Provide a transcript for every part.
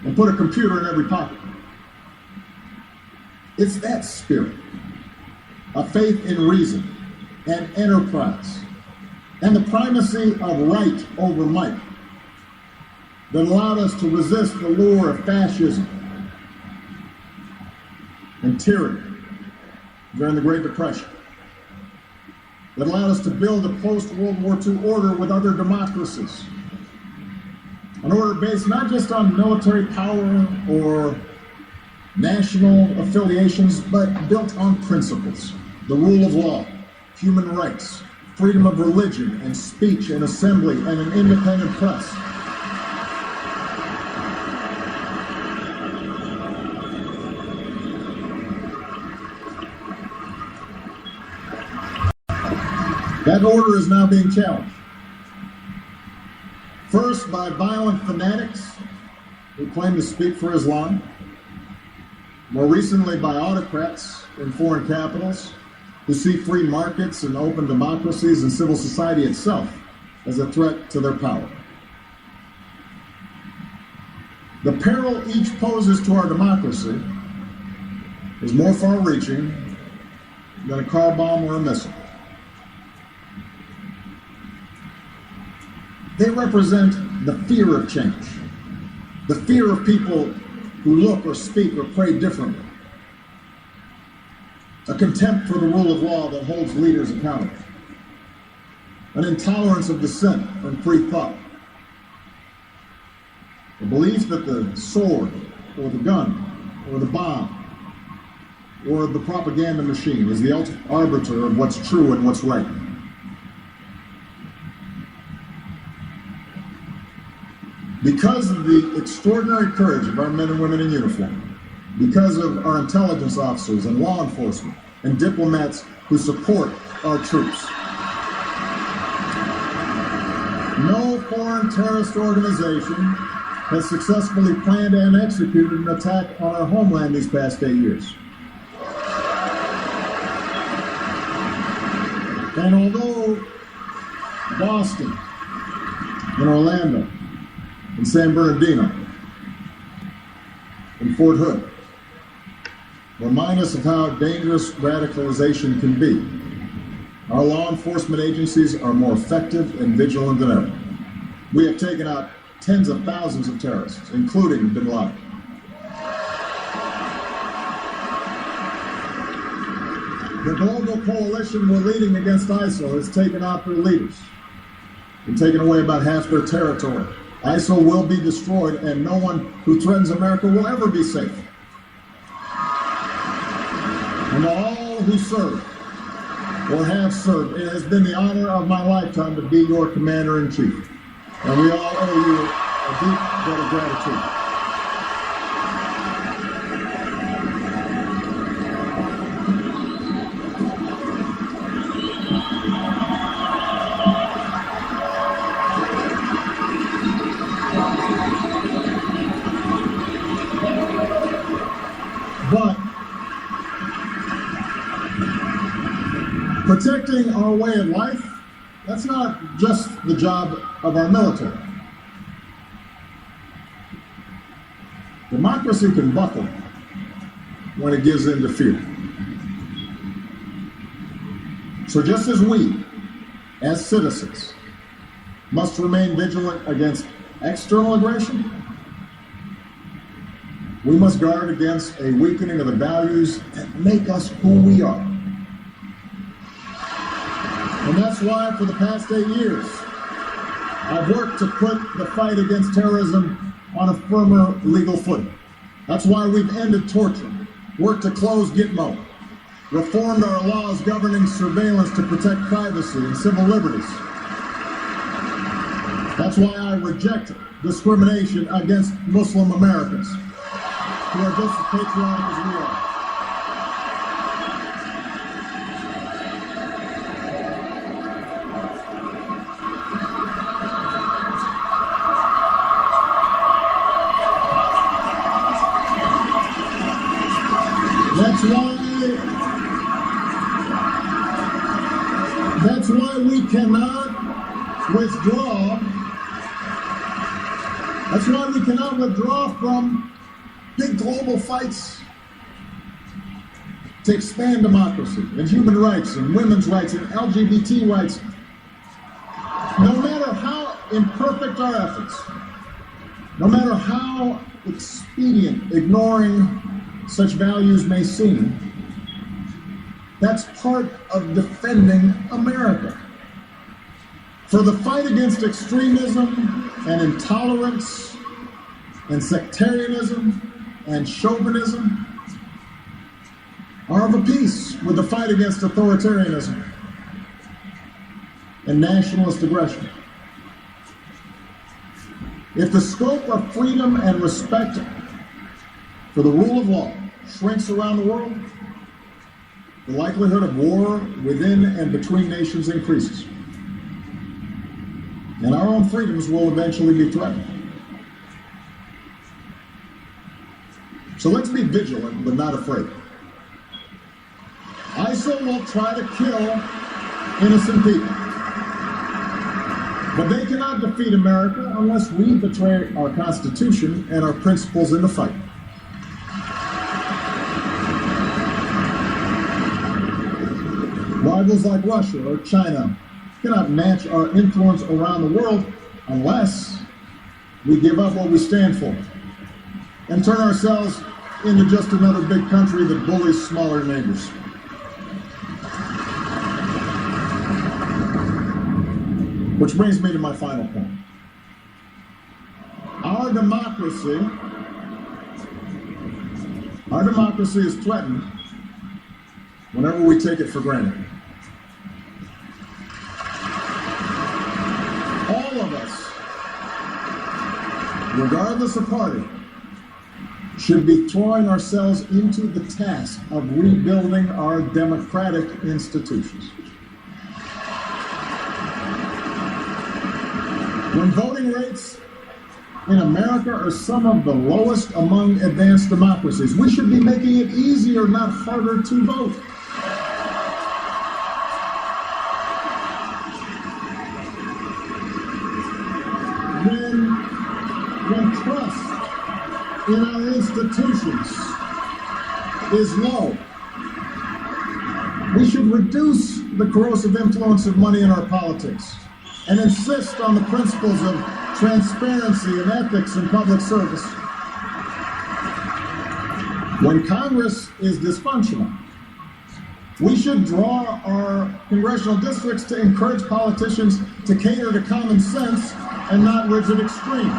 and put a computer in every pocket. It's that spirit, a faith in reason and enterprise, and the primacy of right over might that allowed us to resist the lure of fascism and tyranny during the Great Depression, that allowed us to build a post-World War II order with other democracies, an order based not just on military power or national affiliations, but built on principles, the rule of law, human rights, freedom of religion and speech and assembly, and an independent press. That order is now being challenged. First, by violent fanatics who claim to speak for Islam. More recently, by autocrats in foreign capitals who see free markets and open democracies and civil society itself as a threat to their power. The peril each poses to our democracy is more far-reaching than a car bomb or a missile. They represent the fear of change, the fear of people who look or speak or pray differently, a contempt for the rule of law that holds leaders accountable, an intolerance of dissent and free thought, a belief that the sword or the gun or the bomb or the propaganda machine is the ultimate arbiter of what's true and what's right. Because of the extraordinary courage of our men and women in uniform, because of our intelligence officers and law enforcement and diplomats who support our troops, no foreign terrorist organization has successfully planned and executed an attack on our homeland these past 8 years. And although Boston and Orlando and San Bernardino and Fort Hood remind us of how dangerous radicalization can be, our law enforcement agencies are more effective and vigilant than ever. We have taken out tens of thousands of terrorists, including bin Laden. The global coalition we're leading against ISIL has taken out their leaders and taken away about half their territory. ISIL will be destroyed, and no one who threatens America will ever be safe. And to all who serve or have served, it has been the honor of my lifetime to be your commander-in-chief. And we all owe you a deep debt of gratitude. But protecting our way of life, that's not just the job of our military. Democracy can buckle when it gives in to fear. So just as we, as citizens, must remain vigilant against external aggression, we must guard against a weakening of the values that make us who we are. And that's why for the past 8 years, I've worked to put the fight against terrorism on a firmer legal footing. That's why we've ended torture, worked to close Gitmo, reformed our laws governing surveillance to protect privacy and civil liberties. That's why I reject discrimination against Muslim Americans who are just as patriotic as we are. That's why we cannot withdraw. That's why we cannot withdraw withdraw from big global fights to expand democracy and human rights and women's rights and LGBT rights. No matter how imperfect our efforts, no matter how expedient ignoring such values may seem, that's part of defending America. For the fight against extremism and intolerance and sectarianism and chauvinism are of a piece with the fight against authoritarianism and nationalist aggression. If the scope of freedom and respect for the rule of law shrinks around the world, the likelihood of war within and between nations increases. And our own freedoms will eventually be threatened. So let's be vigilant, but not afraid. ISIL will try to kill innocent people. But they cannot defeat America unless we betray our Constitution and our principles in the fight. Rivals like Russia or China cannot match our influence around the world unless we give up what we stand for and turn ourselves into just another big country that bullies smaller neighbors. Which brings me to my final point. Our democracy is threatened whenever we take it for granted. All of us, regardless of party, should be throwing ourselves into the task of rebuilding our democratic institutions. When voting rates in America are some of the lowest among advanced democracies, we should be making it easier, not harder, to vote. When trust in our institutions is low, we should reduce the corrosive influence of money in our politics and insist on the principles of transparency and ethics in public service. When Congress is dysfunctional, we should draw our congressional districts to encourage politicians to cater to common sense and not rigid extremes.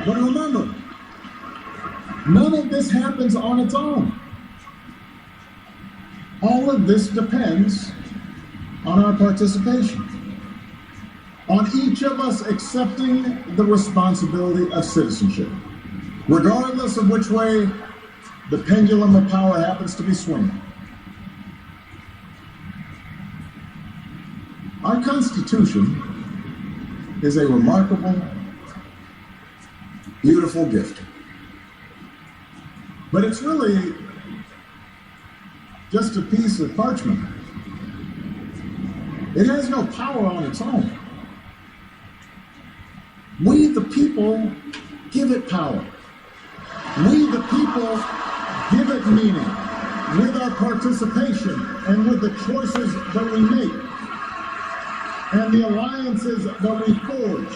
But remember, none of this happens on its own. All of this depends on our participation, on each of us accepting the responsibility of citizenship, regardless of which way the pendulum of power happens to be swinging. Our Constitution is a remarkable, beautiful gift. But it's really just a piece of parchment. It has no power on its own. We, the people, give it power. We, the people, give it meaning with our participation and with the choices that we make and the alliances that we forge.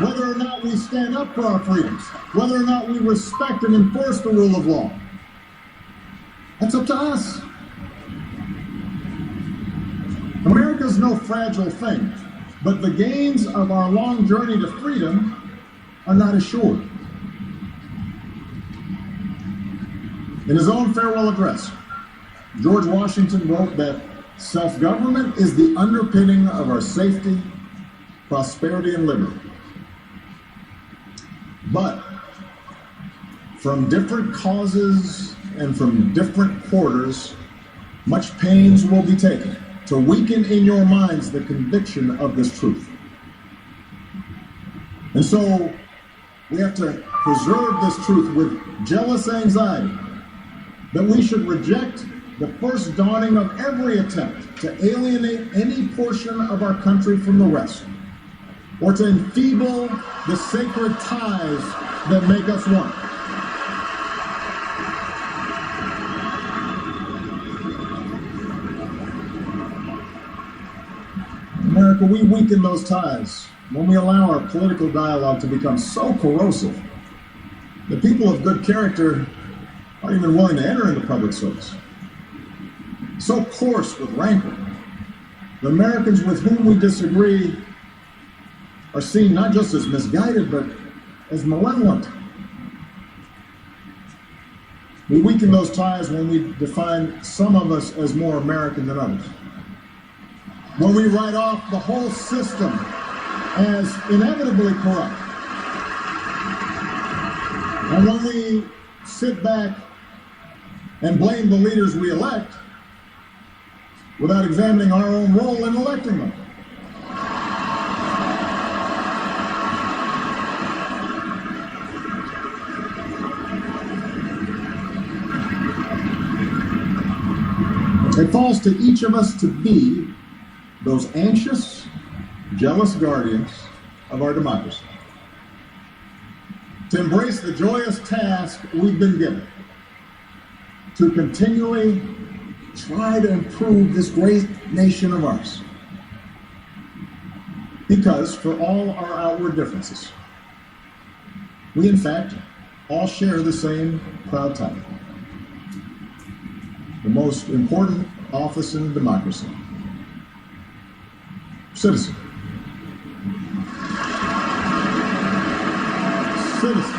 Whether or not we stand up for our freedoms, whether or not we respect and enforce the rule of law, that's up to us. America's no fragile thing, but the gains of our long journey to freedom are not assured. In his own farewell address, George Washington wrote that self-government is the underpinning of our safety, prosperity, and liberty. But from different causes and from different quarters, much pains will be taken to weaken in your minds the conviction of this truth. And so we have to preserve this truth with jealous anxiety that we should reject the first dawning of every attempt to alienate any portion of our country from the rest, or to enfeeble the sacred ties that make us one. America, we weaken those ties when we allow our political dialogue to become so corrosive that people of good character aren't even willing to enter into public service. So coarse with rancor, the Americans with whom we disagree are seen not just as misguided, but as malevolent. We weaken those ties when we define some of us as more American than others. When we write off the whole system as inevitably corrupt. And when we sit back and blame the leaders we elect without examining our own role in electing them. It falls to each of us to be those anxious, jealous guardians of our democracy. To embrace the joyous task we've been given, to continually try to improve this great nation of ours. Because for all our outward differences, we in fact all share the same proud title. The most important office in a democracy. Citizen. Citizen.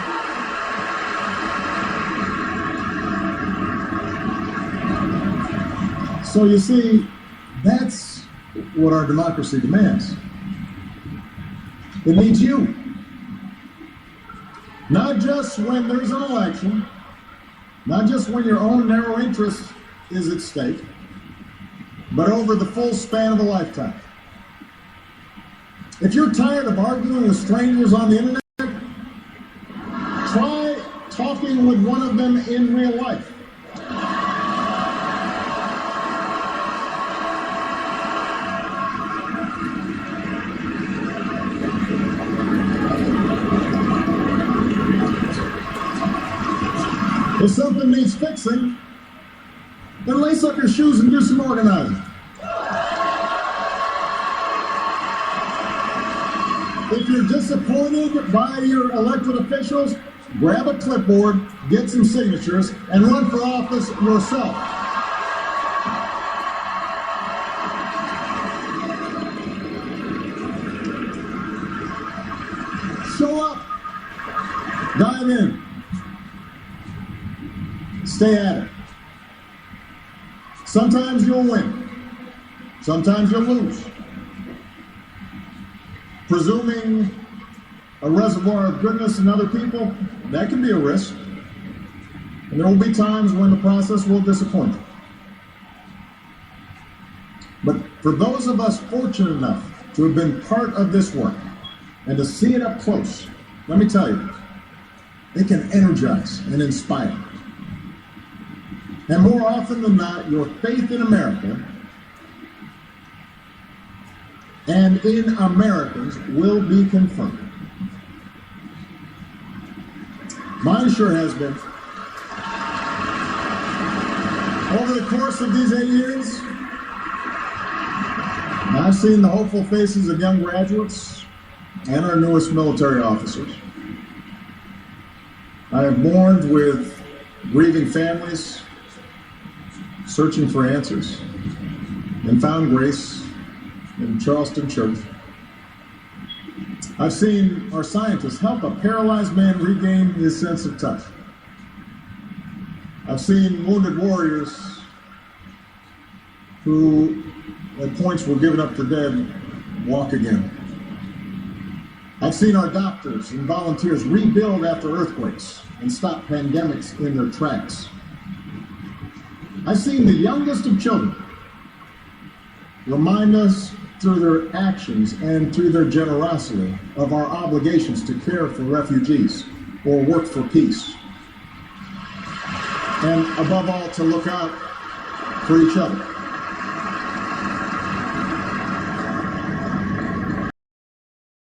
So you see, that's what our democracy demands. It needs you. Not just when there's an election, not just when your own narrow interest is at stake, but over the full span of a lifetime. If you're tired of arguing with strangers on the internet, try talking with one of them in real life. If something needs fixing, then lace up your shoes and do some organizing. If you're disappointed by your elected officials, grab a clipboard, get some signatures, and run for office yourself. Show up. Dive in. Stay at it. Sometimes you'll win. Sometimes you'll lose. Presuming a reservoir of goodness in other people, that can be a risk. And there will be times when the process will disappoint you. But for those of us fortunate enough to have been part of this work and to see it up close, let me tell you, it can energize and inspire. And more often than not, your faith in America and in Americans will be confirmed. Mine sure has been. Over the course of these 8 years, I've seen the hopeful faces of young graduates and our newest military officers. I have mourned with grieving families, searching for answers, and found grace in Charleston Church. I've seen our scientists help a paralyzed man regain his sense of touch. I've seen wounded warriors who at points were given up for dead walk again. I've seen our doctors and volunteers rebuild after earthquakes and stop pandemics in their tracks. I've seen the youngest of children remind us through their actions and through their generosity of our obligations to care for refugees or work for peace. And above all, to look out for each other.